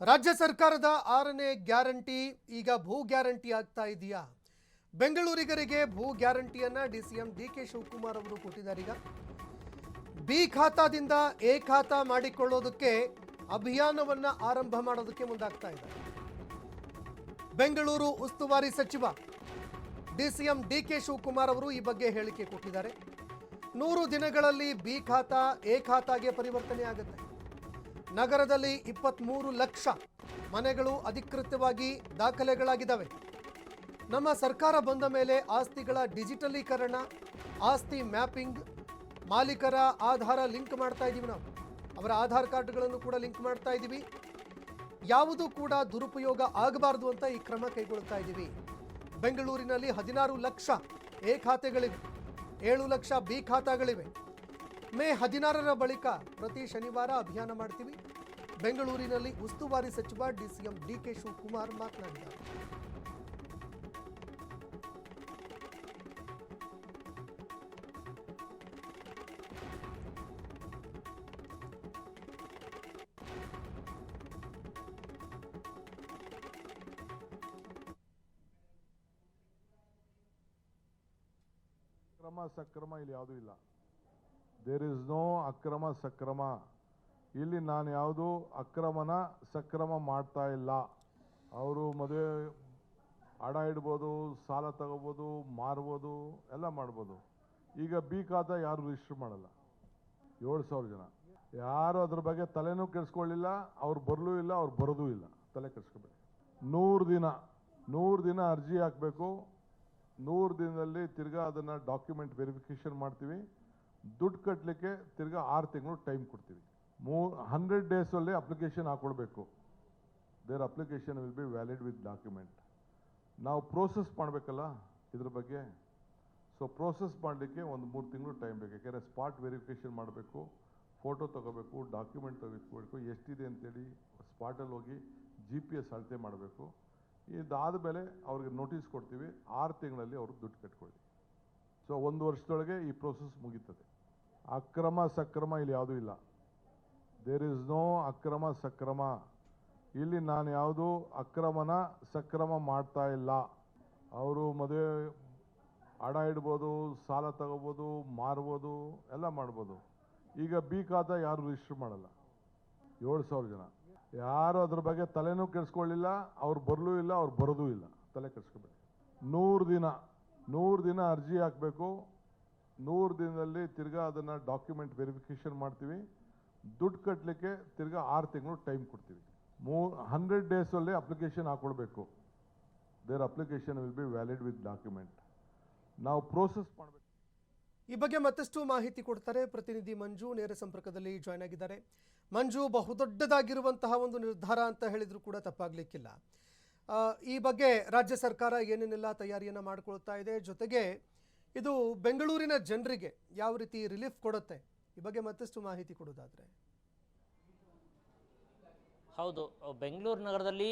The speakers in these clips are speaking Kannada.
ರಾಜ್ಯ ಸರ್ಕಾರದ 6ನೇ ಗ್ಯಾರಂಟಿ ಈಗ ಭೂ ಗ್ಯಾರಂಟಿ ಆಗ್ತಾ ಇದೆಯಾ? ಬೆಂಗಳೂರಿಗರಿಗೆ ಭೂ ಗ್ಯಾರಂಟಿಯನ್ನ ಡಿಸಿಎಂ ಡಿಕೆ ಶಿವಕುಮಾರ್ ಅವರು ಕೊಟ್ಟಿದ್ದಾರೆ. ಈಗ ಬಿ ಖಾತಾದಿಂದ ಎ ಖಾತಾ ಮಾಡಿಕೊಳ್ಳೋದಕ್ಕೆ ಅಭಿಯಾನವನ್ನ ಆರಂಭ ಮಾಡೋದಕ್ಕೆ ಮುಂದಾಗ್ತಾ ಇದ್ದಾರೆ. ಬೆಂಗಳೂರು ಉಸ್ತುವಾರಿ ಸಚಿವ ಡಿಸಿಎಂ ಡಿಕೆ ಶಿವಕುಮಾರ್ ಅವರು ಈ ಬಗ್ಗೆ ಹೇಳಿಕೆ ಕೊಟ್ಟಿದ್ದಾರೆ. 100 ದಿನಗಳಲ್ಲಿ ಬಿ ಖಾತಾ ಎ ಖಾತಾಗೆ ಪರಿವರ್ತನೆ ಆಗುತ್ತೆ. ನಗರದಲ್ಲಿ 23 ಲಕ್ಷ ಮನೆಗಳು ಅಧಿಕೃತವಾಗಿ ದಾಖಲೆಗಳಾಗಿದ್ದಾವೆ. ನಮ್ಮ ಸರ್ಕಾರ ಬಂದ ಮೇಲೆ ಆಸ್ತಿಗಳ ಡಿಜಿಟಲೀಕರಣ, ಆಸ್ತಿ ಮ್ಯಾಪಿಂಗ್, ಮಾಲೀಕರ ಆಧಾರ ಲಿಂಕ್ ಮಾಡ್ತಾ ಇದ್ದೀವಿ. ನಾವು ಅವರ ಆಧಾರ್ ಕಾರ್ಡ್ಗಳನ್ನು ಕೂಡ ಲಿಂಕ್ ಮಾಡ್ತಾ ಇದ್ದೀವಿ. ಯಾವುದೂ ಕೂಡ ದುರುಪಯೋಗ ಆಗಬಾರ್ದು ಅಂತ ಈ ಕ್ರಮ ಕೈಗೊಳ್ತಾ ಇದ್ದೀವಿ. ಬೆಂಗಳೂರಿನಲ್ಲಿ 16 ಲಕ್ಷ ಎ ಖಾತೆಗಳಿವೆ, 7 ಲಕ್ಷ ಬಿ ಖಾತಾಗಳಿವೆ. ಮೇ 16ರ ಬಳಿಕ ಪ್ರತಿ ಶನಿವಾರ ಅಭಿಯಾನ ಮಾಡ್ತೀವಿ. ಬೆಂಗಳೂರಿನಲ್ಲಿ ಉಸ್ತುವಾರಿ ಸಚಿವ ಡಿಸಿಎಂ ಡಿಕೆ ಶಿವಕುಮಾರ್ ಮಾತನಾಡಿದ್ದಾರೆ. ಅಕ್ರಮ ಸಕ್ರಮ ಇಲ್ಲಿ ಯಾವುದೂ ಇಲ್ಲ. ದೇರ್ ಇಸ್ ನೋ ಅಕ್ರಮ ಸಕ್ರಮ. ಇಲ್ಲಿ ನಾನು ಯಾವುದು ಅಕ್ರಮನ ಸಕ್ರಮ ಮಾಡ್ತಾ ಇಲ್ಲ. ಅವರು ಮದುವೆ ಹಣ ಇಡ್ಬೋದು, ಸಾಲ ತಗೋಬೋದು, ಮಾರ್ಬೋದು, ಎಲ್ಲ ಮಾಡ್ಬೋದು. ಈಗ ಬಿ ಖಾತಾ ಯಾರು ರಿಜಿಸ್ಟರ್ ಮಾಡಲ್ಲ. 7,000 ಜನ ಯಾರು ಅದ್ರ ಬಗ್ಗೆ ತಲೆನೂ ಕೆಡಿಸ್ಕೊಳ್ಳಿಲ್ಲ. ಅವ್ರು ಬರಲೂ ಇಲ್ಲ, ಅವ್ರು ಬರೋದೂ ಇಲ್ಲ. ತಲೆ ಕೆಡಿಸ್ಕೋಬೇಡಿ. 100 ದಿನ ಅರ್ಜಿ ಹಾಕಬೇಕು. 100 ದಿನದಲ್ಲಿ ತಿರ್ಗಾ ಅದನ್ನು ಡಾಕ್ಯುಮೆಂಟ್ ವೆರಿಫಿಕೇಷನ್ ಮಾಡ್ತೀವಿ. ದುಡ್ಡು ಕಟ್ಟಲಿಕ್ಕೆ ತಿರ್ಗಾ 6 ತಿಂಗಳು ಟೈಮ್ ಕೊಡ್ತೀವಿ. 100 ಡೇಸಲ್ಲಿ ಅಪ್ಲಿಕೇಶನ್ ಹಾಕೊಳ್ಬೇಕು. There application will be valid with document. ನಾವು ಪ್ರೋಸೆಸ್ ಮಾಡಬೇಕಲ್ಲ ಇದ್ರ ಬಗ್ಗೆ. ಸೊ ಪ್ರೋಸೆಸ್ ಮಾಡಲಿಕ್ಕೆ ಒಂದು 3 ತಿಂಗಳು ಟೈಮ್ ಬೇಕು. ಯಾಕೆಂದರೆ ಸ್ಪಾಟ್ ವೆರಿಫಿಕೇಷನ್ ಮಾಡಬೇಕು, ಫೋಟೋ ತೊಗೋಬೇಕು, ಡಾಕ್ಯುಮೆಂಟ್ ತೆಗೆದುಕೊಳ್ಬೇಕು, ಎಷ್ಟಿದೆ ಅಂತೇಳಿ ಸ್ಪಾಟಲ್ಲಿ ಹೋಗಿ GPS ಅಳತೆ ಮಾಡಬೇಕು. ಇದಾದ ಮೇಲೆ ಅವ್ರಿಗೆ ನೋಟಿಸ್ ಕೊಡ್ತೀವಿ. 6 ತಿಂಗಳಲ್ಲಿ ಅವರು ದುಡ್ಡು ಕಟ್ಕೊಳ್ಳಿ. ಸೊ 1 ವರ್ಷದೊಳಗೆ ಈ ಪ್ರೋಸೆಸ್ ಮುಗೀತದೆ. ಅಕ್ರಮ ಸಕ್ರಮ ಇಲ್ಲಿ ಯಾವುದೂ ಇಲ್ಲ. ದೇರ್ ಇಸ್ ನೋ ಅಕ್ರಮ ಸಕ್ರಮ. ಇಲ್ಲಿ ನಾನು ಯಾವುದು ಅಕ್ರಮನ ಸಕ್ರಮ ಮಾಡ್ತಾ ಇಲ್ಲ. ಅವರು ಮದುವೆ ಹಣ ಇಡ್ಬೋದು, ಸಾಲ ತಗೋಬೋದು, ಮಾರ್ಬೋದು, ಎಲ್ಲ ಮಾಡ್ಬೋದು. ಈಗ ಬಿ ಖಾತಾ ಯಾರು ರಿಜಿಸ್ಟರ್ ಮಾಡಲ್ಲ. 7,000 ಜನ ಯಾರು ಅದ್ರ ಬಗ್ಗೆ ತಲೆನೂ ಕೆಡಿಸ್ಕೊಳ್ಳಿಲ್ಲ. ಅವ್ರು ಬರಲೂ ಇಲ್ಲ, ಅವ್ರು ಬರೋದೂ ಇಲ್ಲ. ತಲೆ ಕೆಡಿಸ್ಕೋಬೇಡಿ. 100 ದಿನ ಅರ್ಜಿ ಹಾಕಬೇಕು. 100 ದಿನದಲ್ಲಿ ತಿರ್ಗಾ ಅದನ್ನು ಡಾಕ್ಯುಮೆಂಟ್ ವೆರಿಫಿಕೇಷನ್ ಮಾಡ್ತೀವಿ. ದುಡ್ಡು ಕಟ್ಟಲಿಕ್ಕೆ ತಿರ್ಗಾ 6 ತಿಂಗಳು ಟೈಮ್ ಕೊಡ್ತೀವಿ. 100 ಡೇಸಲ್ಲಿ ಅಪ್ಲಿಕೇಶನ್ ಹಾಕೊಳ್ಬೇಕು. There application will be valid with document. ನಾವು ಪ್ರೋಸೆಸ್ ಮಾಡಬೇಕು. ಈ ಬಗ್ಗೆ ಮತ್ತಷ್ಟು ಮಾಹಿತಿ ಕೊಡ್ತಾರೆ ಪ್ರತಿನಿಧಿ ಮಂಜು. ನೇರ ಸಂಪರ್ಕದಲ್ಲಿ ಜಾಯ್ನ್ ಆಗಿದ್ದಾರೆ. ಮಂಜು, ಬಹುದೊಡ್ಡದಾಗಿರುವಂತಹ ಒಂದು ನಿರ್ಧಾರ ಅಂತ ಹೇಳಿದ್ರು ಕೂಡ ತಪ್ಪಾಗ್ಲಿಕ್ಕಿಲ್ಲ. ಈ ಬಗ್ಗೆ ರಾಜ್ಯ ಸರ್ಕಾರ ಏನೇನೆಲ್ಲ ತಯಾರಿಯನ್ನ ಮಾಡಿಕೊಳ್ತಾ ಇದೆ, ಜೊತೆಗೆ ಇದು ಬೆಂಗಳೂರಿನ ಜನರಿಗೆ ಯಾವ ರೀತಿ ರಿಲೀಫ್ ಕೊಡುತ್ತೆ, ಈ ಬಗ್ಗೆ ಮತ್ತಷ್ಟು ಮಾಹಿತಿ ಕೊಡೋದಾದ್ರೆ. ಹೌದು, ಬೆಂಗಳೂರು ನಗರದಲ್ಲಿ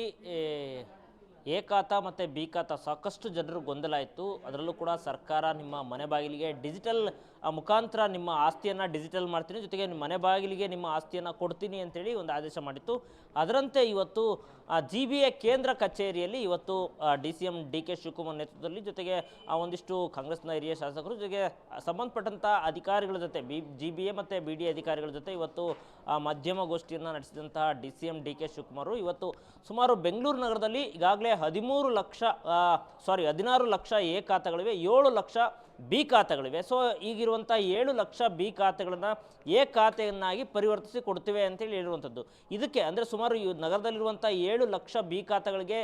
ಎ ಖಾತಾ ಮತ್ತು ಬಿ ಖಾತಾ ಸಾಕಷ್ಟು ಜನರು ಗೊಂದಲ ಇತ್ತು. ಅದರಲ್ಲೂ ಕೂಡ ಸರ್ಕಾರ ನಿಮ್ಮ ಮನೆ ಬಾಗಿಲಿಗೆ ಡಿಜಿಟಲ್ ಮುಖಾಂತರ ನಿಮ್ಮ ಆಸ್ತಿಯನ್ನು ಡಿಜಿಟಲ್ ಮಾಡ್ತೀನಿ, ಜೊತೆಗೆ ನಿಮ್ಮ ಮನೆ ಬಾಗಿಲಿಗೆ ನಿಮ್ಮ ಆಸ್ತಿಯನ್ನು ಕೊಡ್ತೀನಿ ಅಂತೇಳಿ ಒಂದು ಆದೇಶ ಮಾಡಿತ್ತು. ಅದರಂತೆ ಇವತ್ತು GBA ಕೇಂದ್ರ ಕಚೇರಿಯಲ್ಲಿ ಇವತ್ತು DCM DK ಶಿವಕುಮಾರ್ ನೇತೃತ್ವದಲ್ಲಿ, ಜೊತೆಗೆ ಒಂದಿಷ್ಟು ಕಾಂಗ್ರೆಸ್ನ ಹಿರಿಯ ಶಾಸಕರು, ಜೊತೆಗೆ ಸಂಬಂಧಪಟ್ಟಂಥ ಅಧಿಕಾರಿಗಳ ಜೊತೆ GBA ಮತ್ತು BD ಅಧಿಕಾರಿಗಳ ಜೊತೆ ಇವತ್ತು ಮಾಧ್ಯಮಗೋಷ್ಠಿಯನ್ನು ನಡೆಸಿದಂತಹ DCM DK ಶಿವಕುಮಾರ್ ಇವತ್ತು ಸುಮಾರು ಬೆಂಗಳೂರು ನಗರದಲ್ಲಿ ಈಗಾಗಲೇ 16 ಲಕ್ಷ ಎ ಖಾತೆಗಳಿವೆ, 7 ಲಕ್ಷ ಬಿ ಖಾತೆಗಳಿವೆ. ಸೊ ಈಗಿರುವಂಥ 7 ಲಕ್ಷ ಬಿ ಖಾತೆಗಳನ್ನು ಎ ಖಾತೆಯನ್ನಾಗಿ ಪರಿವರ್ತಿಸಿ ಕೊಡ್ತೀವಿ ಅಂತೇಳಿ ಹೇಳಿರುವಂಥದ್ದು. ಇದಕ್ಕೆ ಅಂದರೆ ಸುಮಾರು ಈ ನಗರದಲ್ಲಿರುವಂಥ 7 ಲಕ್ಷ ಬಿ ಖಾತೆಗಳಿಗೆ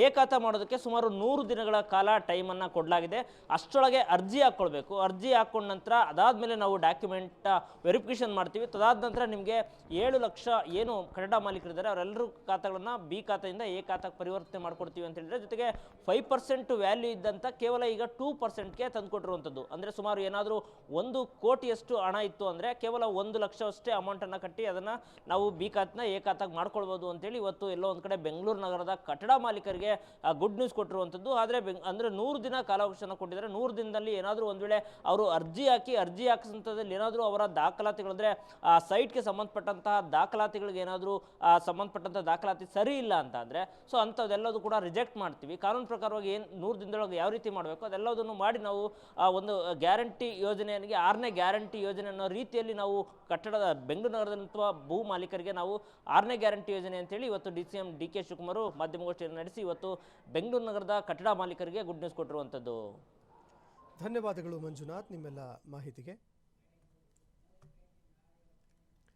ಎ ಖಾತೆ ಮಾಡೋದಕ್ಕೆ ಸುಮಾರು 100 ದಿನಗಳ ಕಾಲ ಟೈಮನ್ನು ಕೊಡಲಾಗಿದೆ. ಅಷ್ಟರೊಳಗೆ ಅರ್ಜಿ ಹಾಕ್ಕೊಳ್ಬೇಕು. ಅರ್ಜಿ ಹಾಕ್ಕೊಂಡ ನಂತರ ಅದಾದಮೇಲೆ ನಾವು ಡಾಕ್ಯುಮೆಂಟ್ ವೆರಿಫಿಕೇಷನ್ ಮಾಡ್ತೀವಿ. ತದಾದ ನಂತರ ನಿಮಗೆ 7 ಲಕ್ಷ ಏನು ಕನ್ನಡ ಮಾಲೀಕರಿದ್ದಾರೆ ಅವರೆಲ್ಲರೂ ಖಾತೆಗಳನ್ನು ಬಿ ಖಾತೆಯಿಂದ ಎ ಖಾತೆಗೆ ಪರಿವರ್ತನೆ ಮಾಡ್ಕೊಡ್ತೀವಿ ಅಂತ ಹೇಳಿದರೆ, ಜೊತೆಗೆ 5% ವ್ಯಾಲ್ಯೂ ಇದ್ದಂಥ ಕೇವಲ ಈಗ 2%ಗೆ ತಂದುಕೊಟ್ಟಿರುವಂಥದ್ದು. ಅಂದರೆ ಸುಮಾರು ಏನಾದರೂ 1 ಕೋಟಿಯಷ್ಟು ಹಣ ಇತ್ತು ಅಂದರೆ ಕೇವಲ 1 ಲಕ್ಷ ಅಷ್ಟೇ ಅಮೌಂಟನ್ನು ಕಟ್ಟಿ ಅದನ್ನು ನಾವು ಬಿ ಖಾತನ ಎ ಖಾತಾಗಿ ಮಾಡ್ಕೊಳ್ಬೋದು ಅಂತೇಳಿ ಇವತ್ತು ಎಲ್ಲೋ ಒಂದು ಕಡೆ ಬೆಂಗಳೂರು ನಗರದ ಕಟ್ಟಡ ಮಾಲೀಕರಿಗೆ ಗುಡ್ ನ್ಯೂಸ್ ಕೊಟ್ಟಿರುವಂಥದ್ದು. ಆದರೆ ಅಂದರೆ 100 ದಿನ ಕಾಲಾವಕಾಶನ ಕೊಟ್ಟಿದ್ದಾರೆ. 100 ದಿನದಲ್ಲಿ ಏನಾದರೂ ಒಂದು ವೇಳೆ ಅವರು ಅರ್ಜಿ ಹಾಕಿಸಂಥದ್ದಲ್ಲಿ ಏನಾದರೂ ಅವರ ದಾಖಲಾತಿಗಳಂದರೆ ಆ ಸೈಟ್ಗೆ ಸಂಬಂಧಪಟ್ಟಂತಹ ದಾಖಲಾತಿಗಳಿಗೆ ಏನಾದರೂ ಸಂಬಂಧಪಟ್ಟಂಥ ದಾಖಲಾತಿ ಸರಿ ಇಲ್ಲ ಅಂತ ಅಂದರೆ ಸೊ ಅಂಥದ್ದೆಲ್ಲದೂ ಕೂಡ ರಿಜೆಕ್ಟ್ ಮಾಡ್ತೀವಿ. ಕಾನೂನು ಪ್ರಕಾರವಾಗಿ ಏನು 100 ದಿನದೊಳಗೆ ಯಾವ ರೀತಿ ಮಾಡಬೇಕು ಅದೆಲ್ಲದನ್ನು ಮಾಡಿ ನಾವು ಒಂದು ಗ್ಯಾರಂಟಿ ಯೋಜನೆಗೆ 6ನೇ ಗ್ಯಾರಂಟಿ ಯೋಜನೆ ಅನ್ನೋ ರೀತಿಯಲ್ಲಿ ನಾವು ಕಟ್ಟಡದ ಬೆಂಗಳೂರು ನಗರದಂಥ ಭೂ ಮಾಲೀಕರಿಗೆ ನಾವು 6ನೇ ಗ್ಯಾರಂಟಿ ಯೋಜನೆ ಅಂತೇಳಿ ಇವತ್ತು DCM DK ಶಿವಕುಮಾರ್ ಮಾಧ್ಯಮಗೋಷ್ಠಿಯನ್ನು ನಡೆಸಿ ಇವತ್ತು ಬೆಂಗಳೂರು ನಗರದ ಕಟ್ಟಡ ಮಾಲೀಕರಿಗೆ ಗುಡ್ ನ್ಯೂಸ್ ಕೊಟ್ಟಿರುವಂಥದ್ದು. ಧನ್ಯವಾದಗಳು ಮಂಜುನಾಥ್ ನಿಮ್ಮೆಲ್ಲ ಮಾಹಿತಿಗೆ.